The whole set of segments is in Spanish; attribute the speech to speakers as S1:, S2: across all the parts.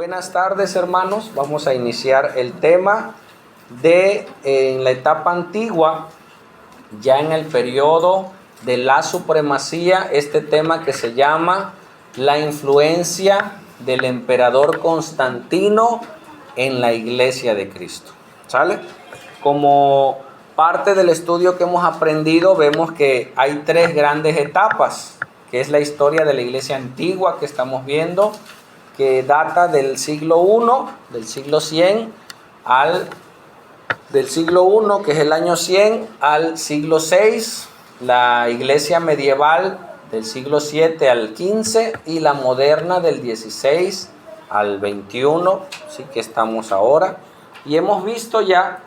S1: Buenas tardes, hermanos. Vamos a iniciar el tema en la etapa antigua, ya en el periodo de la supremacía, este tema que se llama la influencia del emperador Constantino en la Iglesia de Cristo. ¿Sale? Como parte del estudio que hemos aprendido, vemos que hay tres grandes etapas, que es la historia de la Iglesia antigua que estamos viendo, que data del siglo I, del siglo 100 del siglo I, que es el año 100, al siglo 6, la iglesia medieval del siglo 7 al 15 y la moderna del 16 al 21, sí que estamos ahora. Y hemos visto ya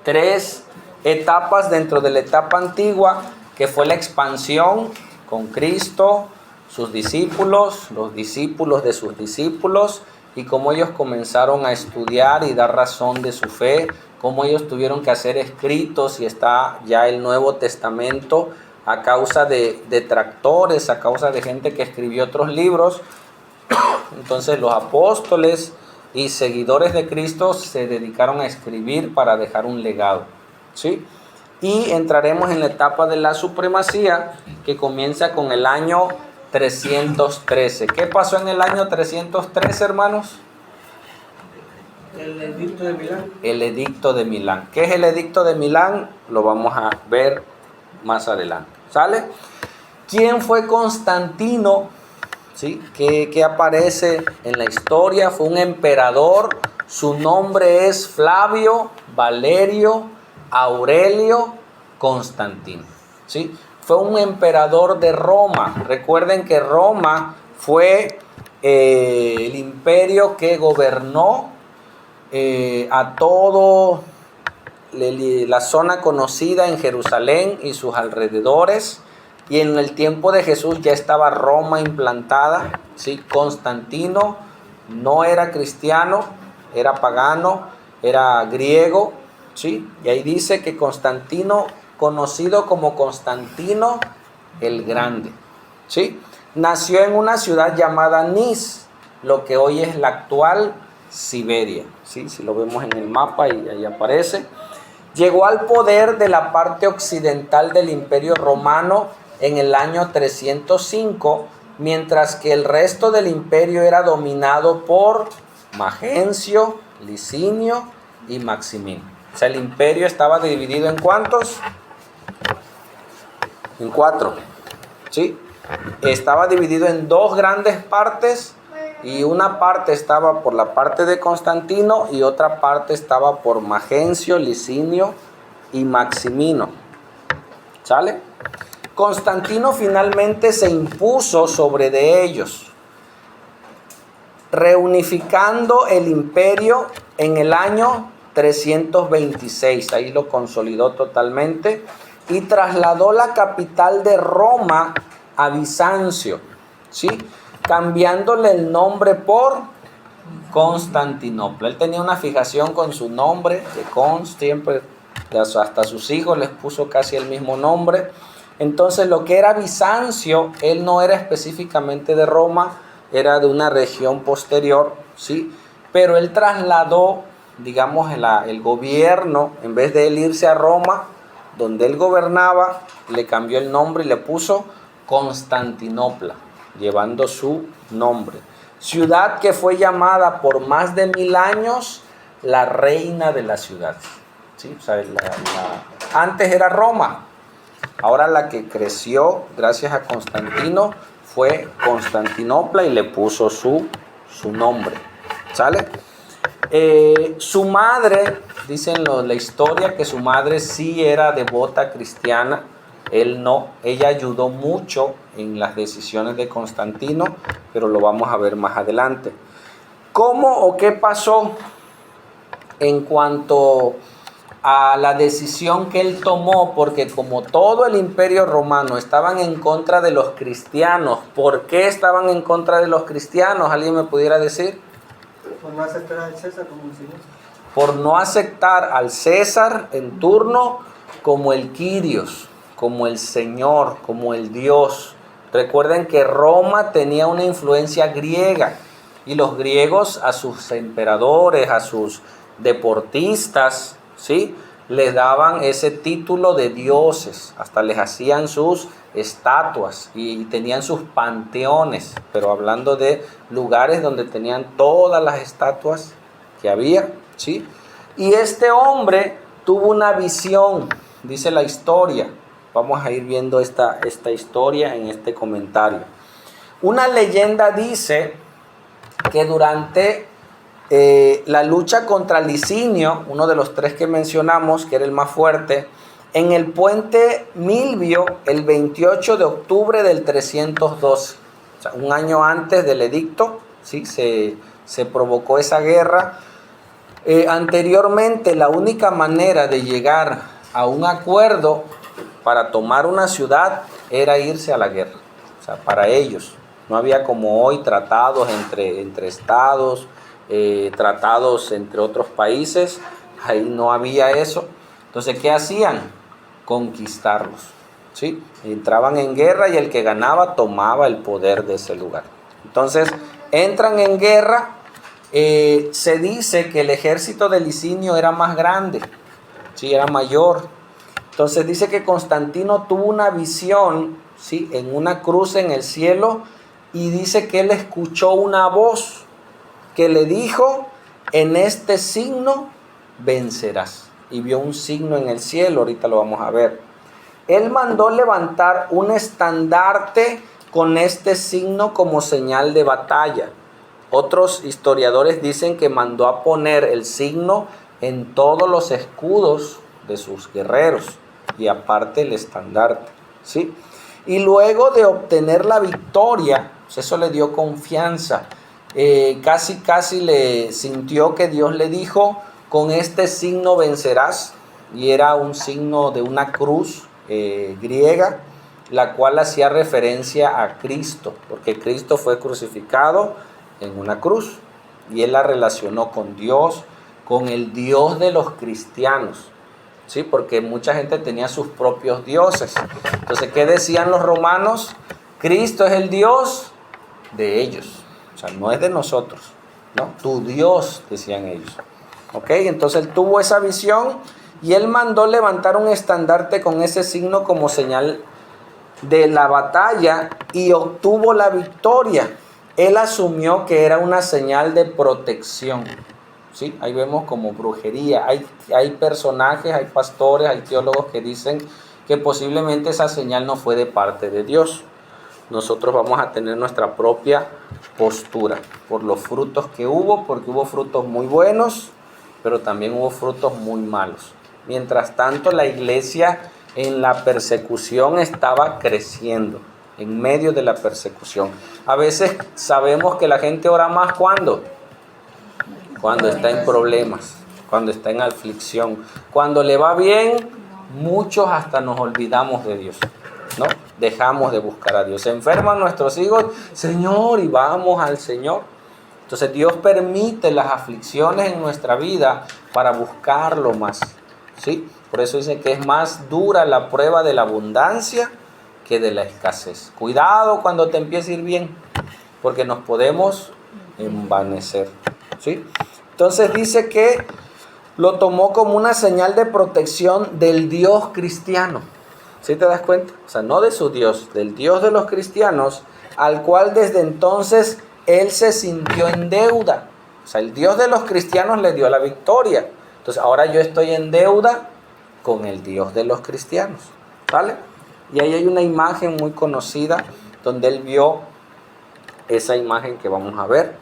S1: tres etapas dentro de la etapa antigua, que fue la expansión con Cristo, sus discípulos, los discípulos de sus discípulos, y cómo ellos comenzaron a estudiar y dar razón de su fe, cómo ellos tuvieron que hacer escritos, y está ya el Nuevo Testamento a causa de detractores, a causa de gente que escribió otros libros. Entonces los apóstoles y seguidores de Cristo se dedicaron a escribir para dejar un legado, ¿sí? Y entraremos en la etapa de la supremacía, que comienza con el año 313. ¿Qué pasó en el año 313, hermanos?
S2: El edicto de Milán.
S1: El edicto de Milán. ¿Qué es el edicto de Milán? Lo vamos a ver más adelante. ¿Sale? ¿Quién fue Constantino? ¿Sí? Que aparece en la historia. Fue un emperador. Su nombre es Flavio Valerio Aurelio Constantino. ¿Sí? Fue un emperador de Roma. Recuerden que Roma fue el imperio que gobernó a todo la zona conocida en Jerusalén y sus alrededores. Y en el tiempo de Jesús ya estaba Roma implantada, ¿sí? Constantino no era cristiano, era pagano, era griego, ¿sí? Y ahí dice que Constantino, conocido como Constantino el Grande, ¿sí? Nació en una ciudad llamada Nis, lo que hoy es la actual Siberia, ¿sí? Si lo vemos en el mapa y ahí aparece. Llegó al poder de la parte occidental del Imperio Romano en el año 305, mientras que el resto del imperio era dominado por Magencio, Licinio y Maximino. O sea, el imperio estaba dividido ¿en cuántos? En 4, ¿sí? Estaba dividido en 2 grandes partes, y una parte estaba por la parte de Constantino y otra parte estaba por Magencio, Licinio y Maximino. ¿Sale? Constantino finalmente se impuso sobre de ellos, reunificando el imperio en el año 326. Ahí lo consolidó totalmente y trasladó la capital de Roma a Bizancio, ¿sí? Cambiándole el nombre por Constantinopla. Él tenía una fijación con su nombre de Const, siempre, hasta sus hijos les puso casi el mismo nombre. Entonces lo que era Bizancio, él no era específicamente de Roma, era de una región posterior, ¿sí? Pero él trasladó, digamos, el gobierno, en vez de él irse a Roma, donde él gobernaba, le cambió el nombre y le puso Constantinopla, llevando su nombre. Ciudad que fue llamada por más de 1000 años la reina de la ciudad, ¿sí? O sea, antes era Roma. Ahora la que creció gracias a Constantino fue Constantinopla y le puso su nombre. ¿Sale? Su madre, dicen la historia, que su madre sí era devota cristiana. Él no. Ella ayudó mucho en las decisiones de Constantino, pero lo vamos a ver más adelante. ¿Cómo o qué pasó en cuanto a la decisión que él tomó? Porque como todo el imperio romano estaban en contra de los cristianos. ¿Por qué estaban en contra de los cristianos? ¿Alguien me pudiera decir?
S2: Por no aceptar al César como el Señor.
S1: Por no aceptar al César en turno como el Kyrios, como el Señor, como el Dios. Recuerden que Roma tenía una influencia griega Y los griegos a sus emperadores, a sus deportistas, ¿sí?, les daban ese título de dioses, hasta les hacían sus estatuas y tenían sus panteones, pero hablando de lugares donde tenían todas las estatuas que había, ¿sí? Y este hombre tuvo una visión, dice la historia. Vamos a ir viendo esta historia en este comentario. Una leyenda dice que durante la lucha contra Licinio, uno de los tres que mencionamos, que era el más fuerte, en el puente Milvio, el 28 de octubre del 312, o sea, un año antes del edicto, ¿sí?, se provocó esa guerra. Anteriormente, la única manera de llegar a un acuerdo para tomar una ciudad era irse a la guerra. O sea, para ellos no había como hoy tratados entre estados, tratados entre otros países. Ahí no había eso. Entonces, ¿qué hacían? Conquistarlos, ¿sí? Entraban en guerra y el que ganaba tomaba el poder de ese lugar. Entonces, entran en guerra. Se dice que el ejército de Licinio era más grande, ¿sí?, era mayor. Entonces dice que Constantino tuvo una visión, ¿sí?, en una cruz en el cielo, y dice que él escuchó una voz que le dijo: en este signo vencerás. Y vio un signo en el cielo, ahorita lo vamos a ver. Él mandó levantar un estandarte con este signo como señal de batalla. Otros historiadores dicen que mandó a poner el signo en todos los escudos de sus guerreros y aparte el estandarte, ¿sí? Y luego de obtener la victoria, pues eso le dio confianza. Casi le sintió que Dios le dijo: con este signo vencerás. Y era un signo de una cruz griega, la cual hacía referencia a Cristo, porque Cristo fue crucificado en una cruz y él la relacionó con Dios, con el Dios de los cristianos, ¿sí? Porque mucha gente tenía sus propios dioses. Entonces, ¿qué decían los romanos? Cristo es el Dios de ellos, o sea, no es de nosotros, ¿no? Tu Dios, decían ellos. ¿Ok? Entonces él tuvo esa visión y él mandó levantar un estandarte con ese signo como señal de la batalla y obtuvo la victoria. Él asumió que era una señal de protección, ¿sí? Ahí vemos como brujería. Hay personajes, hay pastores, hay teólogos que dicen que posiblemente esa señal no fue de parte de Dios. Nosotros vamos a tener nuestra propia postura por los frutos que hubo, porque hubo frutos muy buenos, pero también hubo frutos muy malos. Mientras tanto, la iglesia en la persecución estaba creciendo, en medio de la persecución. A veces sabemos que la gente ora más cuando está en problemas, cuando está en aflicción. Cuando le va bien, muchos hasta nos olvidamos de Dios, ¿no? Dejamos de buscar a Dios. Se enferman nuestros hijos, Señor, y vamos al Señor. Entonces Dios permite las aflicciones en nuestra vida para buscarlo más, ¿sí? Por eso dice que es más dura la prueba de la abundancia que de la escasez. Cuidado cuando te empiece a ir bien, porque nos podemos envanecer, ¿sí? Entonces dice que lo tomó como una señal de protección del Dios cristiano. ¿Sí te das cuenta? O sea, no de su Dios, del Dios de los cristianos, al cual desde entonces él se sintió en deuda. O sea, el Dios de los cristianos le dio la victoria. Entonces, ahora yo estoy en deuda con el Dios de los cristianos, ¿vale? Y ahí hay una imagen muy conocida donde él vio esa imagen que vamos a ver,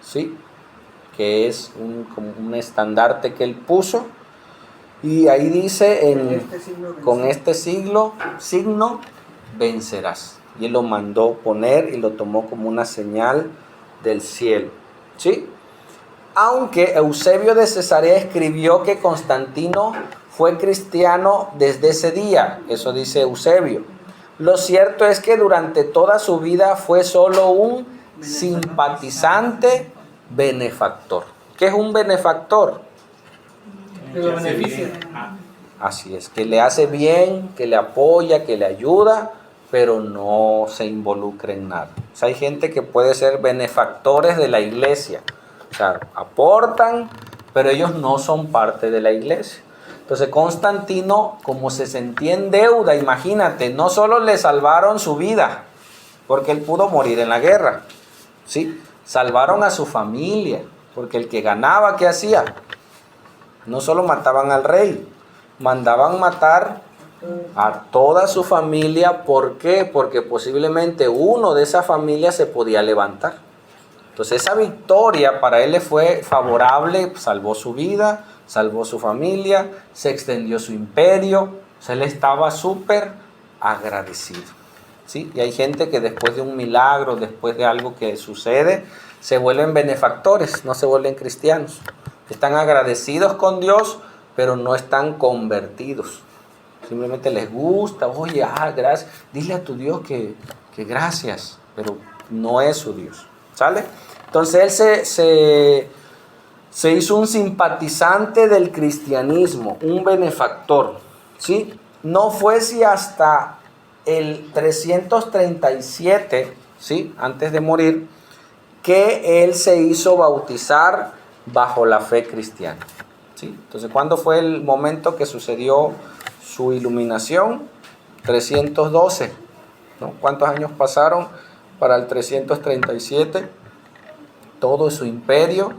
S1: ¿sí? Que es como un estandarte que él puso. Y ahí dice, con este signo vencerás. Y él lo mandó poner y lo tomó como una señal del cielo, ¿sí? Aunque Eusebio de Cesarea escribió que Constantino fue cristiano desde ese día, eso dice Eusebio. Lo cierto es que durante toda su vida fue solo un simpatizante benefactor. ¿Qué es un benefactor?
S2: Que lo beneficia.
S1: Así es, que le hace bien, que le apoya, que le ayuda, pero no se involucra en nada. O sea, hay gente que puede ser benefactores de la iglesia, o sea, aportan, pero ellos no son parte de la iglesia. Entonces Constantino, como se sentía en deuda, imagínate, no solo le salvaron su vida, porque él pudo morir en la guerra, ¿sí? Salvaron a su familia, porque el que ganaba, ¿qué hacía? No solo mataban al rey, mandaban matar a toda su familia. ¿Por qué? Porque posiblemente uno de esa familia se podía levantar. Entonces esa victoria para él le fue favorable, salvó su vida, salvó su familia, se extendió su imperio. O sea, él estaba súper agradecido, ¿sí? Y hay gente que después de un milagro, después de algo que sucede, se vuelven benefactores, no se vuelven cristianos. Están agradecidos con Dios, pero no están convertidos. Simplemente les gusta, oye, gracias, dile a tu Dios que gracias, pero no es su Dios, ¿sale? Entonces él se hizo un simpatizante del cristianismo, un benefactor, ¿sí? No fue si hasta el 337, ¿sí?, antes de morir, que él se hizo bautizar bajo la fe cristiana, ¿sí? Entonces, ¿cuándo fue el momento que sucedió su iluminación? 312, ¿no? ¿Cuántos años pasaron para el 337? Todo su imperio.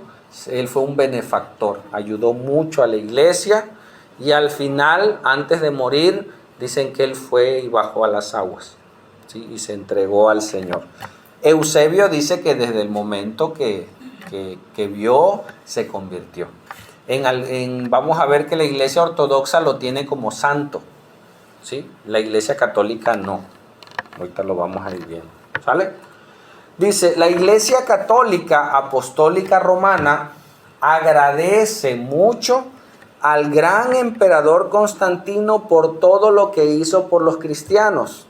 S1: Él fue un benefactor, ayudó mucho a la iglesia y al final, antes de morir, dicen que él fue y bajó a las aguas, ¿sí?, y se entregó al Señor. Eusebio dice que desde el momento que vio, se convirtió. Vamos a ver que la iglesia ortodoxa lo tiene como santo, ¿sí? La iglesia católica no. Ahorita lo vamos a ir viendo, ¿sale? Dice, la iglesia católica apostólica romana agradece mucho al gran emperador Constantino por todo lo que hizo por los cristianos.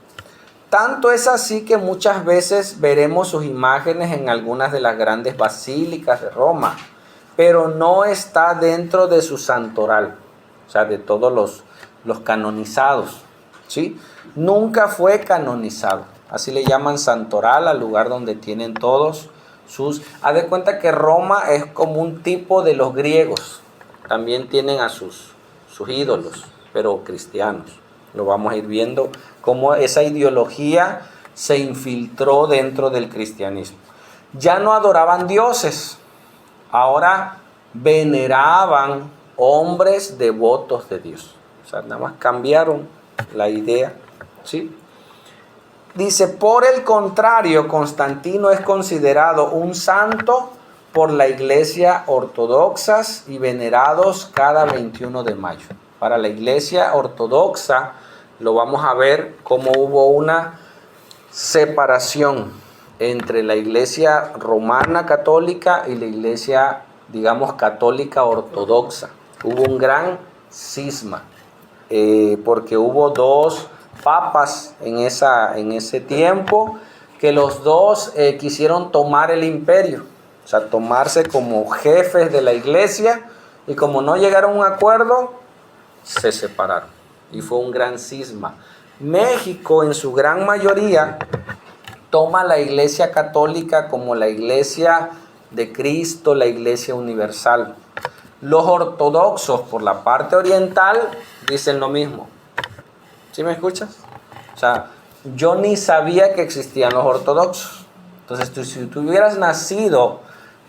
S1: Tanto es así que muchas veces veremos sus imágenes en algunas de las grandes basílicas de Roma, pero no está dentro de su santoral, o sea, de todos los canonizados, ¿sí? Nunca fue canonizado, así le llaman santoral al lugar donde tienen todos sus... Haz de cuenta que Roma es como un tipo de los griegos, también tienen a sus ídolos, pero cristianos. Lo vamos a ir viendo cómo esa ideología se infiltró dentro del cristianismo. Ya no adoraban dioses, ahora veneraban hombres devotos de Dios. O sea, nada más cambiaron la idea, ¿sí? Dice, por el contrario, Constantino es considerado un santo por la iglesia ortodoxa y venerados cada 21 de mayo. Para la iglesia ortodoxa lo vamos a ver cómo hubo una separación entre la iglesia romana católica y la iglesia, digamos, católica ortodoxa. Hubo un gran cisma, porque hubo dos papas en ese tiempo, que los dos quisieron tomar el imperio, o sea, tomarse como jefes de la iglesia, y como no llegaron a un acuerdo, se separaron. Y fue un gran cisma. México, en su gran mayoría, toma la iglesia católica como la iglesia de Cristo, la iglesia universal. Los ortodoxos, por la parte oriental, dicen lo mismo. ¿Sí me escuchas? O sea, yo ni sabía que existían los ortodoxos. Entonces, si tú hubieras nacido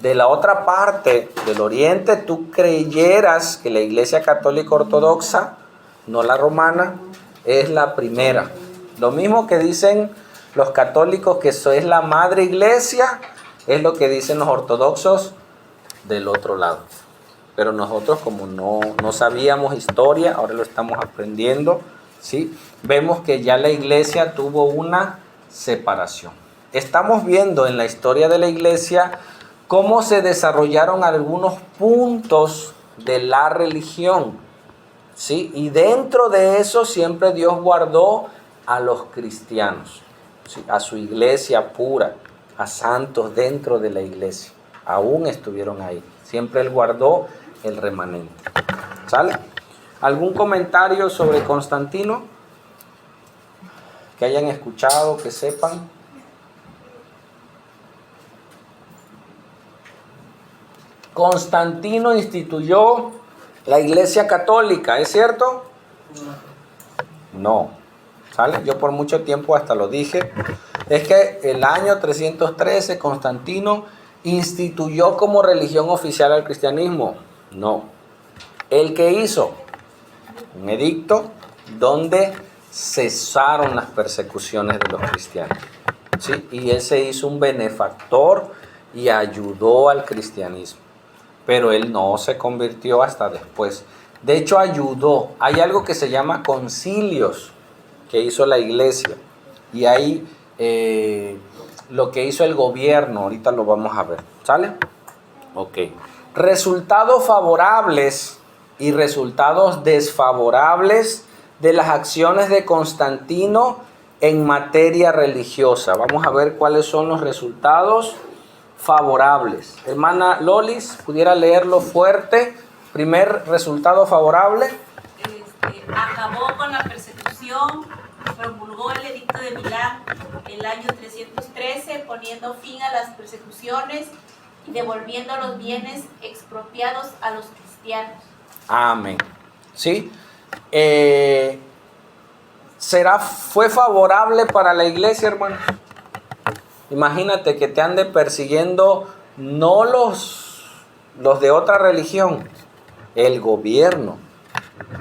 S1: de la otra parte del oriente, tú creyeras que la iglesia católica ortodoxa, no la romana, es la primera. Lo mismo que dicen los católicos, que eso es la madre iglesia, es lo que dicen los ortodoxos del otro lado. Pero nosotros, como no sabíamos historia, ahora lo estamos aprendiendo, ¿sí? Vemos que ya la iglesia tuvo una separación. Estamos viendo en la historia de la iglesia cómo se desarrollaron algunos puntos de la religión, ¿sí? Y dentro de eso siempre Dios guardó a los cristianos, ¿sí? A su iglesia pura, a santos dentro de la iglesia. Aún estuvieron ahí. Siempre Él guardó el remanente. ¿Sale? ¿Algún comentario sobre Constantino? que hayan escuchado, que sepan. Constantino instituyó la Iglesia Católica, ¿es cierto? No. ¿Sale? Yo por mucho tiempo hasta lo dije. Es que el año 313 Constantino instituyó como religión oficial al cristianismo. No. ¿El que hizo? Un edicto donde cesaron las persecuciones de los cristianos. ¿Sí? Y él se hizo un benefactor y ayudó al cristianismo. Pero él no se convirtió hasta después. De hecho, ayudó. Hay algo que se llama concilios que hizo la iglesia. Y ahí lo que hizo el gobierno, ahorita lo vamos a ver. ¿Sale? Ok. Resultados favorables y resultados desfavorables de las acciones de Constantino en materia religiosa. Vamos a ver cuáles son los resultados favorables. Hermana Lolis, ¿pudiera leerlo fuerte? Primer resultado favorable.
S3: Acabó con la persecución, promulgó el edicto de Milán el año 313, poniendo fin a las persecuciones y devolviendo los bienes expropiados a los cristianos.
S1: Amén. ¿Sí? ¿Fue favorable para la iglesia, hermano? Imagínate que te ande persiguiendo no los de otra religión, el gobierno.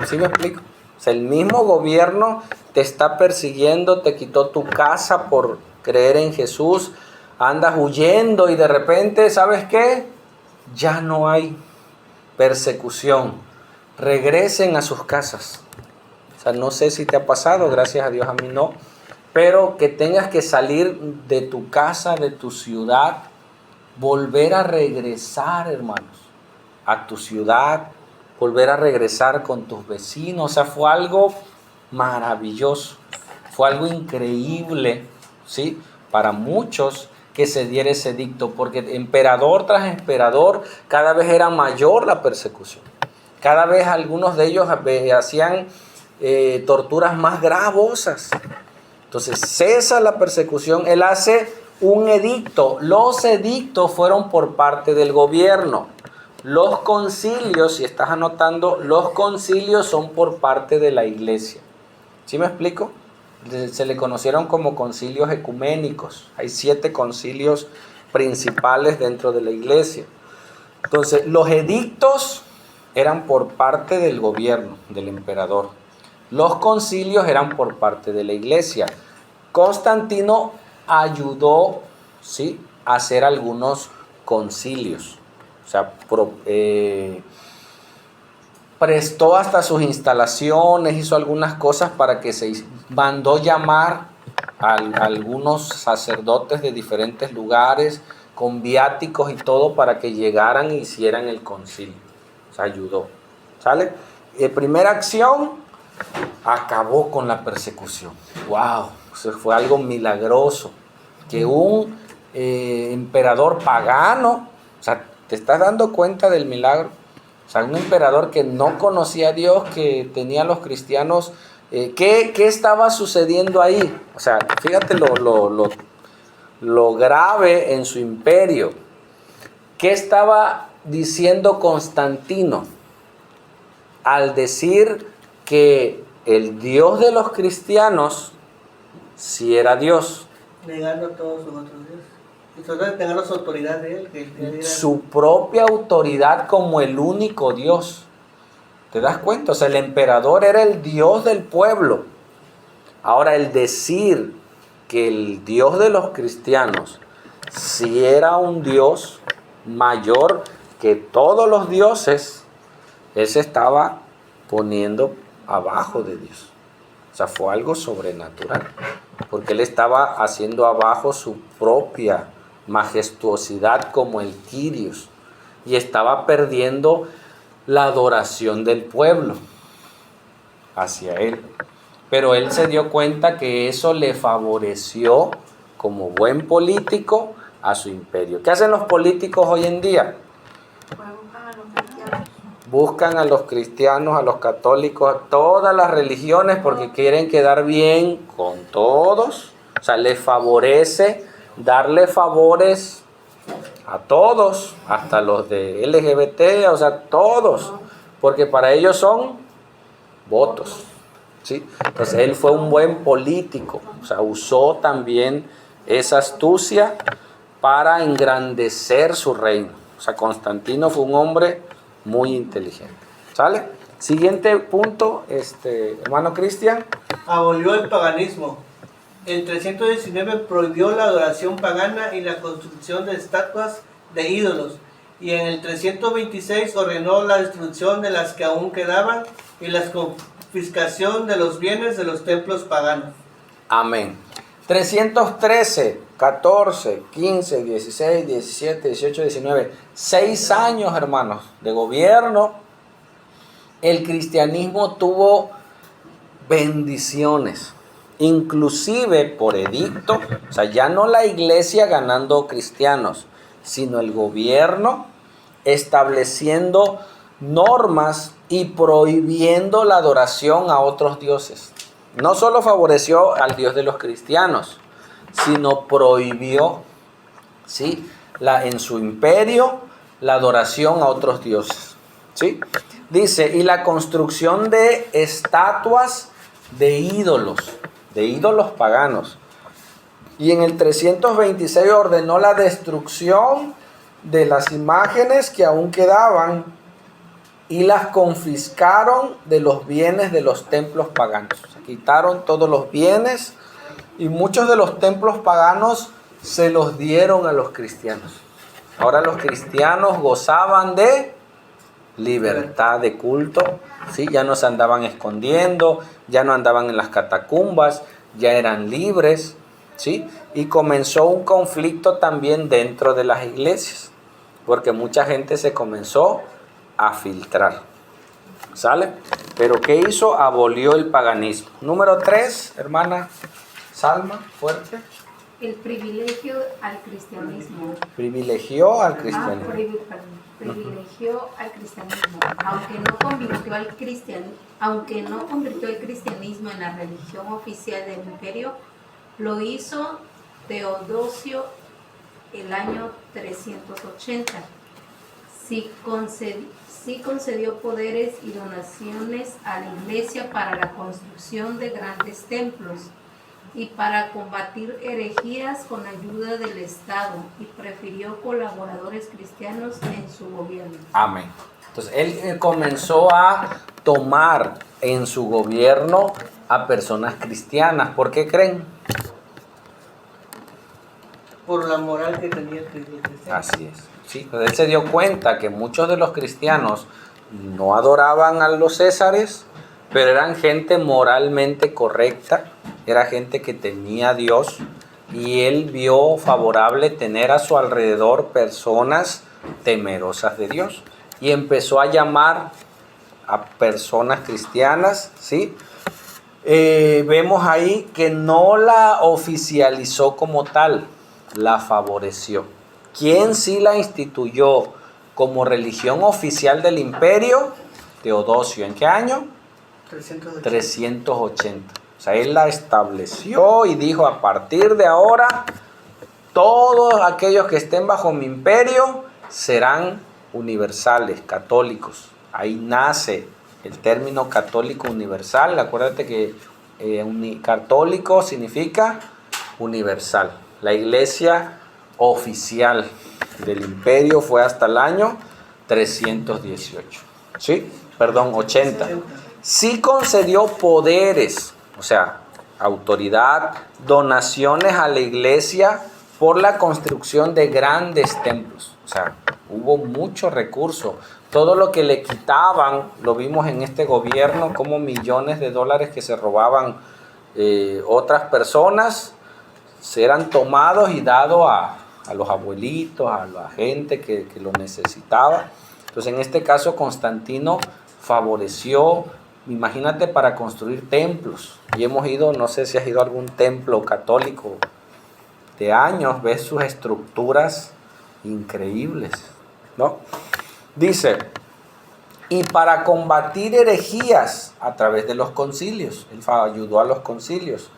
S1: ¿Sí me explico? O sea, el mismo gobierno te está persiguiendo, te quitó tu casa por creer en Jesús, andas huyendo y de repente, ¿sabes qué? Ya no hay persecución. Regresen a sus casas. O sea, no sé si te ha pasado, gracias a Dios a mí no. Pero que tengas que salir de tu casa, de tu ciudad, volver a regresar, hermanos, a tu ciudad, volver a regresar con tus vecinos. O sea, fue algo maravilloso, fue algo increíble, ¿sí? Para muchos que se diera ese edicto, porque emperador tras emperador, cada vez era mayor la persecución. Cada vez algunos de ellos hacían torturas más gravosas. Entonces cesa la persecución, él hace un edicto. Los edictos fueron por parte del gobierno. Los concilios, si estás anotando, los concilios son por parte de la iglesia. ¿Sí me explico? Se le conocieron como concilios ecuménicos. Hay 7 concilios principales dentro de la iglesia. Entonces, los edictos eran por parte del gobierno, del emperador. Los concilios eran por parte de la iglesia. Constantino ayudó, ¿sí?, a hacer algunos concilios. O sea, prestó hasta sus instalaciones, hizo algunas cosas para que mandó llamar a algunos sacerdotes de diferentes lugares con viáticos y todo para que llegaran e hicieran el concilio. O sea, ayudó. ¿Sale? Primera acción, acabó con la persecución. ¡Wow! O sea, fue algo milagroso. Que un emperador pagano, o sea, ¿te estás dando cuenta del milagro? O sea, un emperador que no conocía a Dios, que tenía a los cristianos. ¿Qué estaba sucediendo ahí? O sea, fíjate lo grave en su imperio. ¿Qué estaba diciendo Constantino al decir que el Dios de los cristianos sí era Dios?
S2: Negando todos sus otros dioses. Y tratar de tener su autoridad de él. Que era
S1: su propia autoridad como el único Dios. ¿Te das cuenta? O sea, el emperador era el Dios del pueblo. Ahora, el decir que el Dios de los cristianos sí era un Dios mayor que todos los dioses, él se estaba poniendo abajo de Dios. O sea, fue algo sobrenatural, porque él estaba haciendo abajo su propia majestuosidad como el Kyrios, y estaba perdiendo la adoración del pueblo hacia él. Pero él se dio cuenta que eso le favoreció como buen político a su imperio. ¿Qué hacen los políticos hoy en día? buscan a los cristianos, a los católicos, a todas las religiones porque quieren quedar bien con todos. O sea, les favorece darle favores a todos, hasta los de LGBT, o sea, todos, porque para ellos son votos, ¿sí? Entonces él fue un buen político, o sea, usó también esa astucia para engrandecer su reino. O sea, Constantino fue un hombre muy inteligente. ¿Sale? Siguiente punto, hermano Cristian.
S2: Abolió el paganismo. En 319 prohibió la adoración pagana y la construcción de estatuas de ídolos. Y en el 326 ordenó la destrucción de las que aún quedaban y la confiscación de los bienes de los templos paganos.
S1: Amén. 313, 14, 15, 16, 17, 18, 19. 6 años, hermanos, de gobierno. El cristianismo tuvo bendiciones. Inclusive por edicto, o sea, ya no la iglesia ganando cristianos, sino el gobierno estableciendo normas y prohibiendo la adoración a otros dioses. No solo favoreció al Dios de los cristianos, sino prohibió, ¿sí?, en su imperio la adoración a otros dioses. ¿Sí? Dice, y la construcción de estatuas de ídolos paganos. Y en el 326 ordenó la destrucción de las imágenes que aún quedaban y las confiscaron de los bienes de los templos paganos. Se quitaron todos los bienes y muchos de los templos paganos se los dieron a los cristianos. Ahora los cristianos gozaban de libertad de culto, ¿sí? Ya no se andaban escondiendo, ya no andaban en las catacumbas, ya eran libres, ¿sí? Y comenzó un conflicto también dentro de las iglesias, porque mucha gente se comenzó a filtrar. ¿Sale? Pero ¿qué hizo? Abolió el paganismo. Número 3, hermana Salma, fuerte.
S4: El privilegio al cristianismo.
S1: Privilegió al cristianismo.
S4: Privilegió al cristianismo. Aunque no convirtió el cristianismo en la religión oficial del imperio, lo hizo Teodosio el año 380. Sí concedió poderes y donaciones a la iglesia para la construcción de grandes templos y para combatir herejías con ayuda del Estado, y prefirió colaboradores cristianos en su gobierno.
S1: Amén. Entonces él comenzó a tomar en su gobierno a personas cristianas. ¿Por qué creen?
S2: Por la moral que tenía el cristiano.
S1: Así es. Sí, pues él se dio cuenta que muchos de los cristianos no adoraban a los césares, pero eran gente moralmente correcta, era gente que temía a Dios, y él vio favorable tener a su alrededor personas temerosas de Dios, y empezó a llamar a personas cristianas, ¿sí? Vemos ahí que no la oficializó como tal, la favoreció. ¿Quién sí la instituyó como religión oficial del imperio? Teodosio. ¿En qué año? 380. O sea, él la estableció y dijo, a partir de ahora, todos aquellos que estén bajo mi imperio serán universales, católicos. Ahí nace el término católico universal. Acuérdate que católico significa universal. La iglesia oficial del imperio fue hasta el año 318. ¿Sí? Perdón, 80. Sí concedió poderes, o sea, autoridad, donaciones a la iglesia por la construcción de grandes templos. O sea, hubo mucho recurso. Todo lo que le quitaban, lo vimos en este gobierno, como millones de dólares que se robaban otras personas, eran tomados y dados a los abuelitos, a la gente que lo necesitaba. Entonces, en este caso, Constantino favoreció, imagínate, para construir templos. Y hemos ido, no sé si has ido a algún templo católico de años, ves sus estructuras increíbles, ¿no? Dice, y para combatir herejías a través de los concilios. Él ayudó a los concilios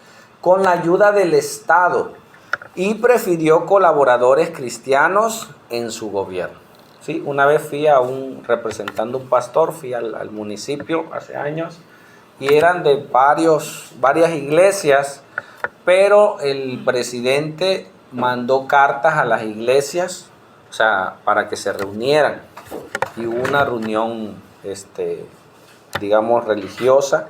S1: con la ayuda del Estado y prefirió colaboradores cristianos en su gobierno. ¿Sí? Una vez fui representando un pastor, fui al municipio hace años y eran de varias iglesias, pero el presidente mandó cartas a las iglesias, o sea, para que se reunieran. Y hubo una reunión, digamos, religiosa,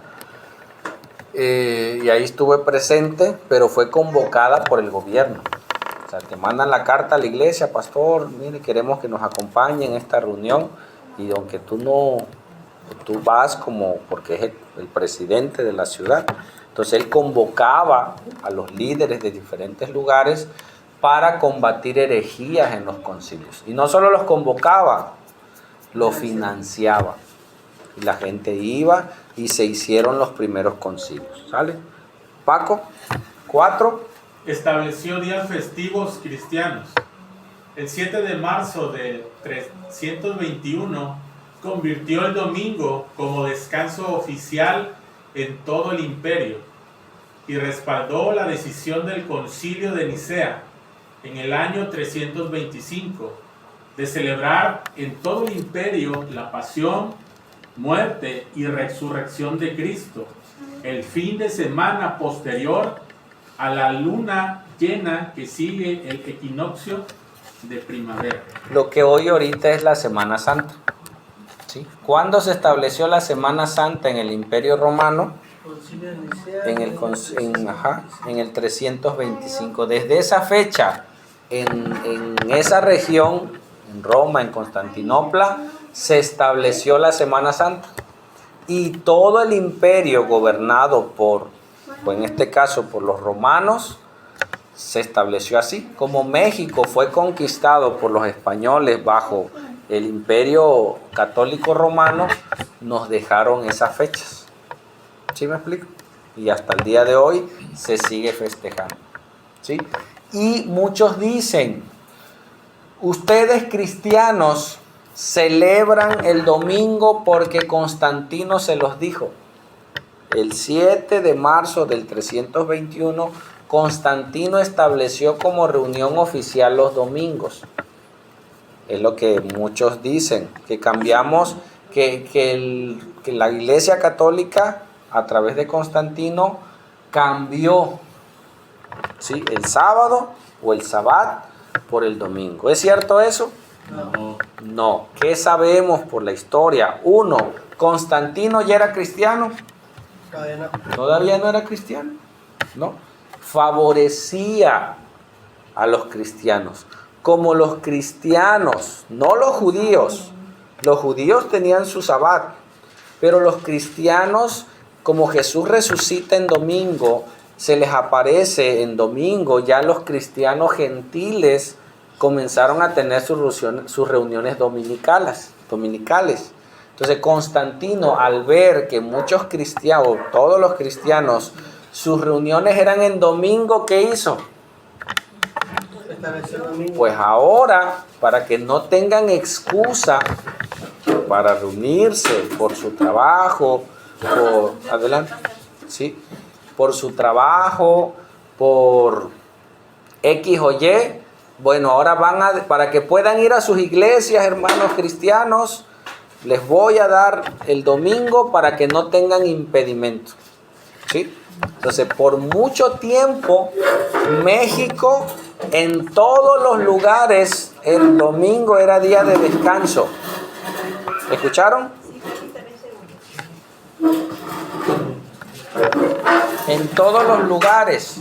S1: y ahí estuve presente, pero fue convocada por el gobierno. O sea, te mandan la carta a la iglesia, pastor, mire, queremos que nos acompañe en esta reunión, y aunque tú vas porque es el presidente de la ciudad. Entonces él convocaba a los líderes de diferentes lugares para combatir herejías en los concilios. Y no solo los convocaba, los financiaba. Y la gente iba y se hicieron los primeros concilios. ¿Sale? Paco, 4.
S5: Estableció días festivos cristianos. El 7 de marzo de 321 convirtió el domingo como descanso oficial en todo el imperio y respaldó la decisión del Concilio de Nicea en el año 325 de celebrar en todo el imperio la pasión, muerte y resurrección de Cristo, el fin de semana posterior a la luna llena que sigue el equinoccio de primavera.
S1: Lo que hoy ahorita es la Semana Santa. ¿Sí? ¿Cuándo se estableció la Semana Santa en el Imperio Romano? En el 325. Desde esa fecha, en esa región, en Roma, en Constantinopla, se estableció la Semana Santa. Y todo el imperio gobernado en este caso por los romanos, se estableció así. Como México fue conquistado por los españoles bajo el imperio católico romano, nos dejaron esas fechas. ¿Sí me explico? Y hasta el día de hoy se sigue festejando. ¿Sí? Y muchos dicen, ustedes cristianos celebran el domingo porque Constantino se los dijo. El 7 de marzo del 321, Constantino estableció como reunión oficial los domingos. Es lo que muchos dicen, que cambiamos, que la Iglesia Católica a través de Constantino cambió, ¿sí?, el sábado o el sabbat por el domingo. ¿Es cierto eso? No. ¿Qué sabemos por la historia? 1. ¿Constantino ya era cristiano? Todavía no era cristiano. No. Favorecía a los cristianos. Como los cristianos, no los judíos. Los judíos tenían su sabbat, pero los cristianos, como Jesús resucita en domingo, se les aparece en domingo, ya los cristianos gentiles comenzaron a tener sus reuniones dominicales. Entonces Constantino, al ver que muchos cristianos, todos los cristianos, sus reuniones eran en domingo, ¿qué hizo? Pues ahora, para que no tengan excusa para reunirse por su trabajo, por su trabajo, por X o Y, bueno, ahora para que puedan ir a sus iglesias, hermanos cristianos, les voy a dar el domingo para que no tengan impedimento. ¿Sí? Entonces, por mucho tiempo, México, en todos los lugares, el domingo era día de descanso. ¿Escucharon? En todos los lugares.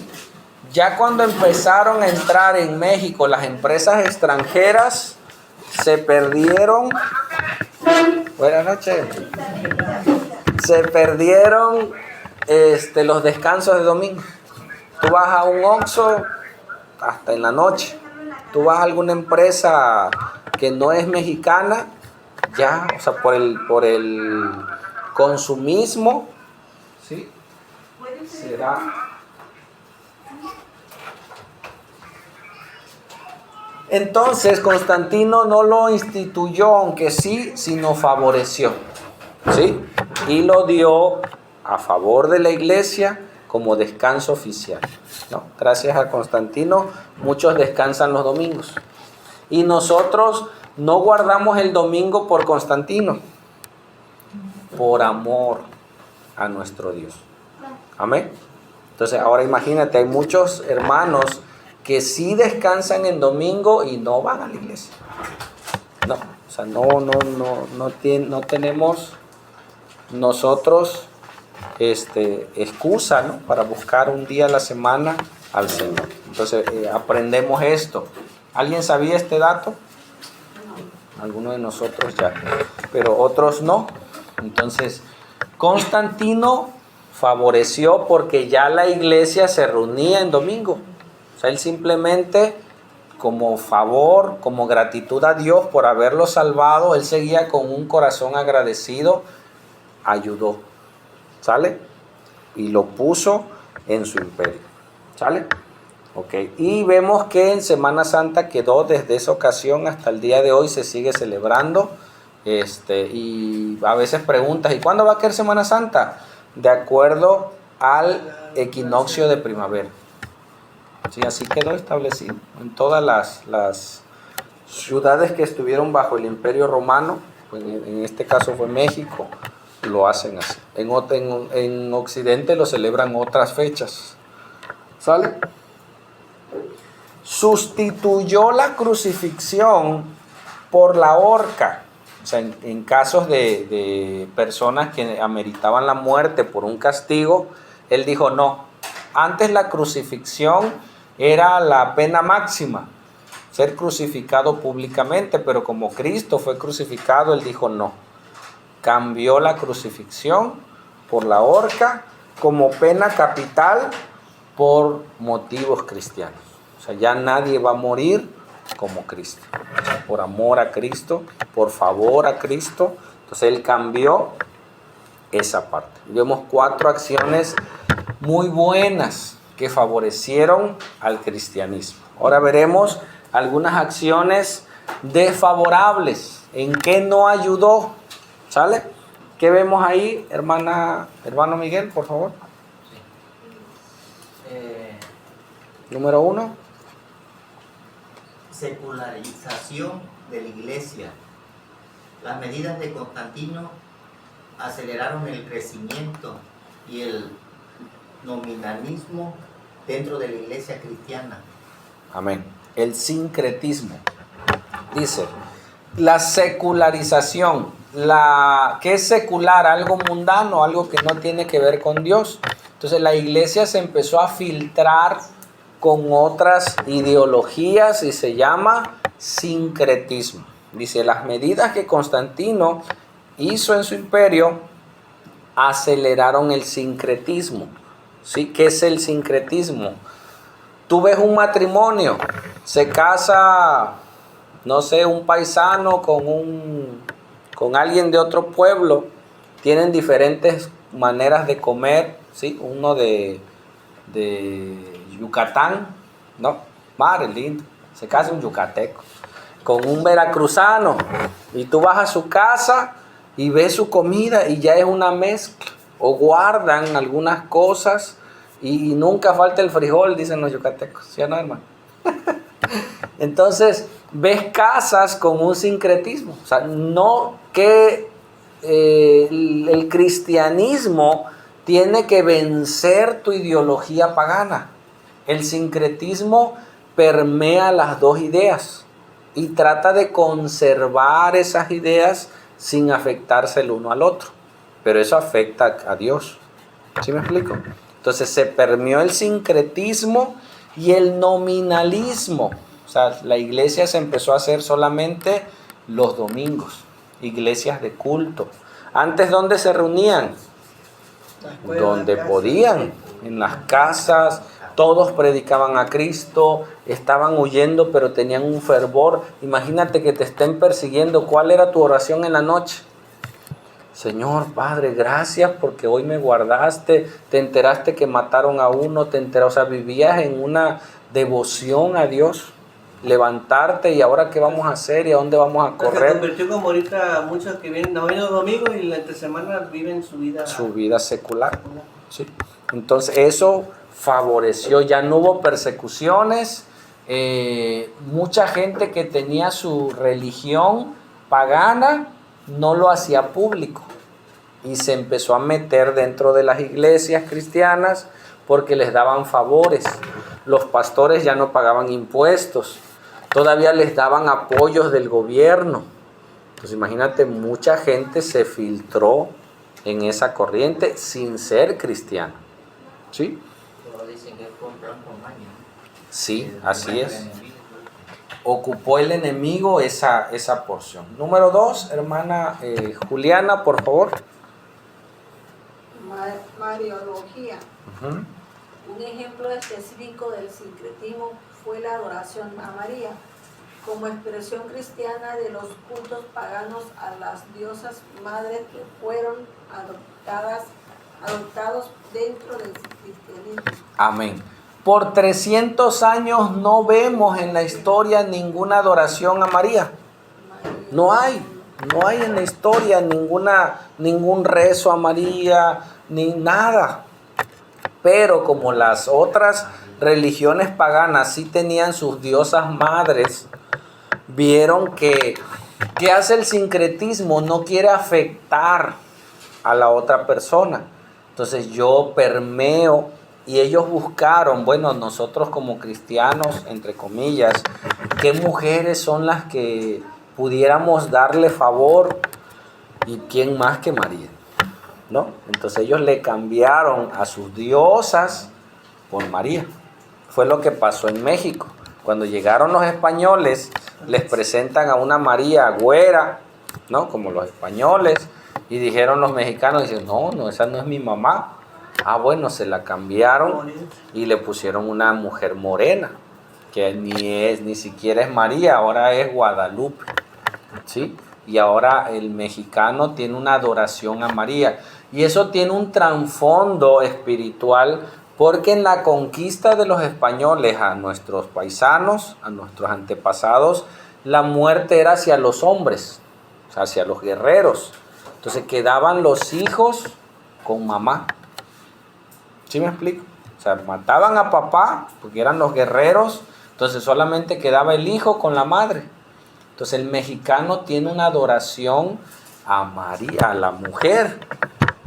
S1: Ya cuando empezaron a entrar en México las empresas extranjeras, se perdieron. Buenas noches. Se perdieron los descansos de domingo. Tú vas a un Oxxo hasta en la noche. Tú vas a alguna empresa que no es mexicana, ya, o sea, por el consumismo, ¿sí? Será. Entonces Constantino no lo instituyó, aunque sí, sino favoreció, ¿sí? Y lo dio a favor de la iglesia como descanso oficial, ¿no? Gracias a Constantino, muchos descansan los domingos. Y nosotros no guardamos el domingo por Constantino, por amor a nuestro Dios. Amén. Entonces, ahora imagínate, hay muchos hermanos que sí descansan en domingo y no van a la iglesia. No, o sea, no tenemos nosotros excusa, ¿no?, para buscar un día a la semana al Señor. Entonces, aprendemos esto. ¿Alguien sabía este dato? Algunos de nosotros ya, pero otros no. Entonces, Constantino favoreció porque ya la iglesia se reunía en domingo. O sea, él simplemente, como favor, como gratitud a Dios por haberlo salvado, él seguía con un corazón agradecido, ayudó, ¿sale? Y lo puso en su imperio, ¿sale? Ok, y vemos que en Semana Santa quedó desde esa ocasión hasta el día de hoy, se sigue celebrando. Y a veces preguntas, ¿y cuándo va a caer Semana Santa? De acuerdo al equinoccio de primavera. Sí, así quedó establecido. En todas las ciudades que estuvieron bajo el Imperio Romano, pues en este caso fue México, lo hacen así. En Occidente lo celebran otras fechas. ¿Sale? Sustituyó la crucifixión por la horca. O sea, en casos de personas que ameritaban la muerte por un castigo, él dijo no. Antes la crucifixión era la pena máxima, ser crucificado públicamente, pero como Cristo fue crucificado, él dijo no. Cambió la crucifixión por la horca como pena capital por motivos cristianos. O sea, ya nadie va a morir como Cristo, o sea, por amor a Cristo, por favor a Cristo. Entonces él cambió esa parte. Vemos 4 acciones muy buenas que favorecieron al cristianismo. Ahora veremos algunas acciones desfavorables, en qué no ayudó. ¿Sale? ¿Qué vemos ahí, hermano Miguel, por favor? Número 1.
S6: Secularización de la iglesia. Las medidas de Constantino aceleraron el crecimiento y el nominalismo dentro de la iglesia cristiana.
S1: Amén. El sincretismo. Dice, la secularización. ¿Qué es secular? Algo mundano, algo que no tiene que ver con Dios. Entonces la iglesia se empezó a filtrar con otras ideologías y se llama sincretismo. Dice, las medidas que Constantino hizo en su imperio aceleraron el sincretismo. ¿Sí? ¿Qué es el sincretismo? Tú ves un matrimonio, se casa, no sé, un paisano con alguien de otro pueblo, tienen diferentes maneras de comer, ¿sí? Uno de Yucatán, ¿no? Madre lindo, se casa un yucateco con un veracruzano y tú vas a su casa y ves su comida y ya es una mezcla, o guardan algunas cosas y nunca falta el frijol, dicen los yucatecos, ¿sí o no, hermano? Entonces ves casas con un sincretismo, o sea, no que el cristianismo tiene que vencer tu ideología pagana. El sincretismo permea las dos ideas y trata de conservar esas ideas sin afectarse el uno al otro. Pero eso afecta a Dios. ¿Sí me explico? Entonces se permeó el sincretismo y el nominalismo. O sea, la iglesia se empezó a hacer solamente los domingos. Iglesias de culto. Antes, ¿dónde se reunían? Donde podían, en las casas. Todos predicaban a Cristo, estaban huyendo, pero tenían un fervor. Imagínate que te estén persiguiendo. ¿Cuál era tu oración en la noche? Señor, Padre, gracias porque hoy me guardaste. Te enteraste que mataron a uno, o sea, vivías en una devoción a Dios. levantarte y ahora qué vamos a hacer y a dónde vamos a
S2: Se
S1: correr.
S2: convirtió como ahorita muchos que vienen, no vienen los domingos y la entre semana viven su vida
S1: Secular. ¿Sí? Entonces eso favoreció, ya no hubo persecuciones, mucha gente que tenía su religión pagana no lo hacía público y se empezó a meter dentro de las iglesias cristianas porque les daban favores. Los pastores ya no pagaban impuestos, todavía les daban apoyos del gobierno. Entonces imagínate, mucha gente se filtró en esa corriente sin ser cristiano. ¿Sí?
S6: Pero dicen que fue un plan con maña.
S1: Sí, así es. Ocupó el enemigo esa porción. Número 2, hermana Juliana, por favor.
S7: Mariología.
S1: Uh-huh.
S7: Un ejemplo específico del sincretismo fue la adoración a María, como expresión cristiana de los cultos paganos a las diosas madres que fueron adoptados dentro del cristianismo.
S1: Amén. Por 300 años no vemos en la historia ninguna adoración a María. No hay en la historia ningún rezo a María, ni nada. Pero como las otras religiones paganas sí tenían sus diosas madres, vieron que ¿qué hace el sincretismo? No quiere afectar a la otra persona. Entonces yo permeo y ellos buscaron, bueno, nosotros como cristianos, entre comillas, ¿qué mujeres son las que pudiéramos darle favor? ¿Y quién más que María? ¿No? Entonces ellos le cambiaron a sus diosas por María. Fue lo que pasó en México. Cuando llegaron los españoles, les presentan a una María güera, ¿no? Como los españoles, y dijeron los mexicanos, dicen, no, esa no es mi mamá. Ah, bueno, se la cambiaron y le pusieron una mujer morena, que ni siquiera es María, ahora es Guadalupe, ¿sí? Y ahora el mexicano tiene una adoración a María. Y eso tiene un trasfondo espiritual, porque en la conquista de los españoles a nuestros paisanos, a nuestros antepasados, la muerte era hacia los hombres, o sea, hacia los guerreros. Entonces quedaban los hijos con mamá. ¿Sí me explico? O sea, mataban a papá, porque eran los guerreros, entonces solamente quedaba el hijo con la madre. Entonces el mexicano tiene una adoración a María, a la mujer.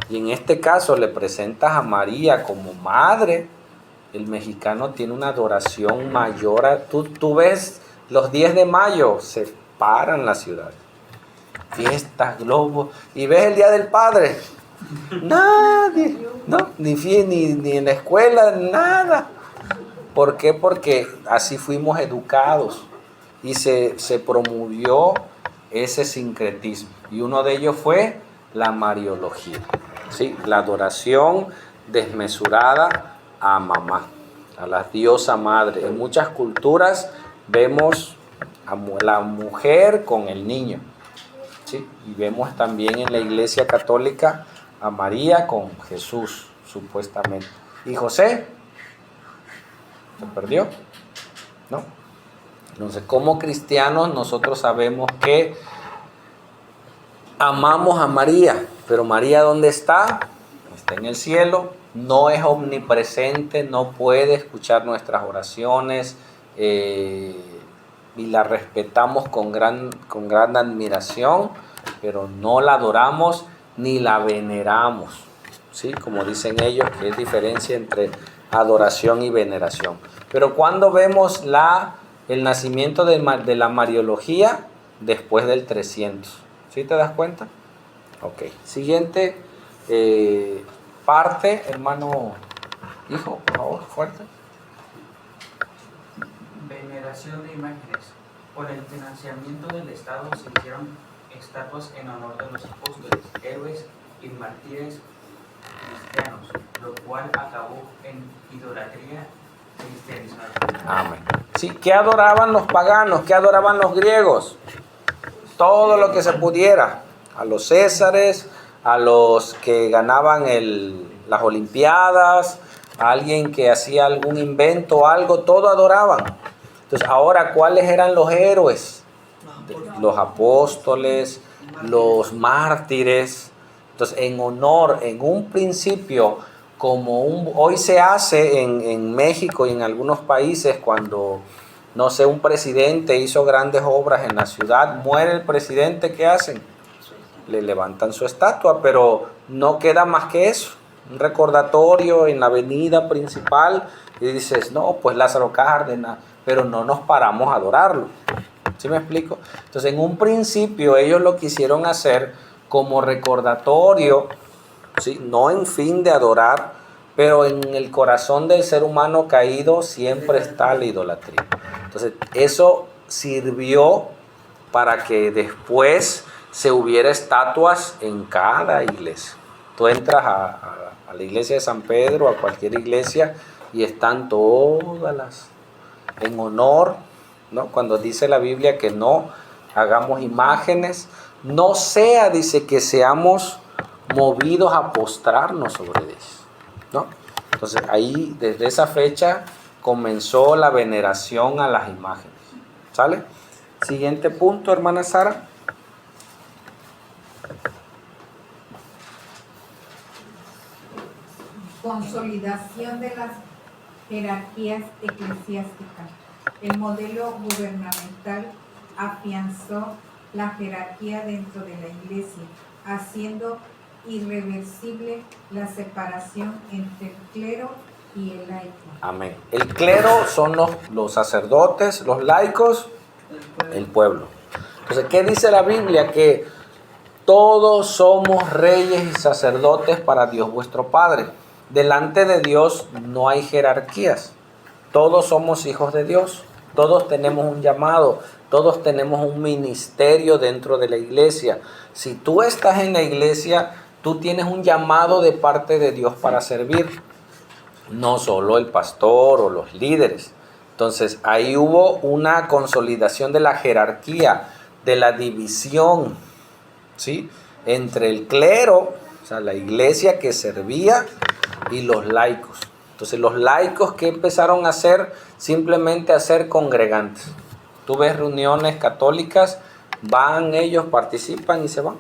S1: Y en este caso le presentas a María como madre. El mexicano tiene una adoración mayor. Tú ves los 10 de mayo, se paran las ciudades. Fiestas, globos. Y ves el Día del Padre. Nadie. No, ni en la escuela, nada. ¿Por qué? Porque así fuimos educados. Y se promovió ese sincretismo. Y uno de ellos fue la mariología. ¿Sí? La adoración desmesurada a mamá, a la diosa madre. En muchas culturas vemos a la mujer con el niño, ¿sí? Y vemos también en la iglesia católica a María con Jesús, supuestamente. ¿Y José? ¿Se perdió? ¿No? Entonces, como cristianos, nosotros sabemos que amamos a María, pero María, ¿dónde está? Está en el cielo, no es omnipresente, no puede escuchar nuestras oraciones, y la respetamos con gran admiración, pero no la adoramos ni la veneramos, ¿sí? Como dicen ellos, que es diferencia entre adoración y veneración. Pero cuando vemos el nacimiento de la mariología, después del 300, ¿sí te das cuenta? Ok, siguiente parte, hermano, hijo, por favor, fuerte.
S8: Veneración de imágenes. Por el financiamiento del Estado se hicieron estatuas en honor de los apóstoles, héroes y mártires cristianos, lo cual acabó en idolatría cristianizada.
S1: Amén. Sí, ¿qué adoraban los paganos? ¿Qué adoraban los griegos? Todo lo que se pudiera. A los césares, a los que ganaban las olimpiadas, a alguien que hacía algún invento o algo, todo adoraban. Entonces, ahora, ¿cuáles eran los héroes? Los apóstoles, los mártires. Entonces, en honor, en un principio, hoy se hace en México y en algunos países, cuando, no sé, un presidente hizo grandes obras en la ciudad, muere el presidente, ¿qué hacen? Le levantan su estatua, pero no queda más que eso, un recordatorio en la avenida principal, y dices, no, pues Lázaro Cárdenas, pero no nos paramos a adorarlo. ¿Sí me explico? Entonces, en un principio ellos lo quisieron hacer como recordatorio, ¿sí? No en fin de adorar, pero en el corazón del ser humano caído siempre está la idolatría. Entonces, eso sirvió para que después se hubiera estatuas en cada iglesia. Tú entras a la iglesia de San Pedro, a cualquier iglesia, y están todas las en honor, ¿no? Cuando dice la Biblia que no hagamos imágenes, no sea, dice, que seamos movidos a postrarnos sobre ellos, ¿no? Entonces ahí, desde esa fecha, comenzó la veneración a las imágenes. ¿Sale? Siguiente punto, hermana Sara.
S9: Consolidación de las jerarquías eclesiásticas. El modelo gubernamental afianzó la jerarquía dentro de la iglesia, haciendo irreversible la separación entre el clero y el laico.
S1: Amén. El clero son los sacerdotes, los laicos, el pueblo. Entonces, ¿qué dice la Biblia? Que todos somos reyes y sacerdotes para Dios vuestro Padre. Delante de Dios no hay jerarquías. Todos somos hijos de Dios. Todos tenemos un llamado. Todos tenemos un ministerio dentro de la iglesia. Si tú estás en la iglesia, tú tienes un llamado de parte de Dios para servir. No solo el pastor o los líderes. Entonces, ahí hubo una consolidación de la jerarquía, de la división, ¿sí? Entre el clero, o sea, la iglesia que servía, y los laicos. Entonces, los laicos, ¿qué empezaron a hacer? Simplemente a ser congregantes. Tú ves reuniones católicas, van ellos, participan y se van.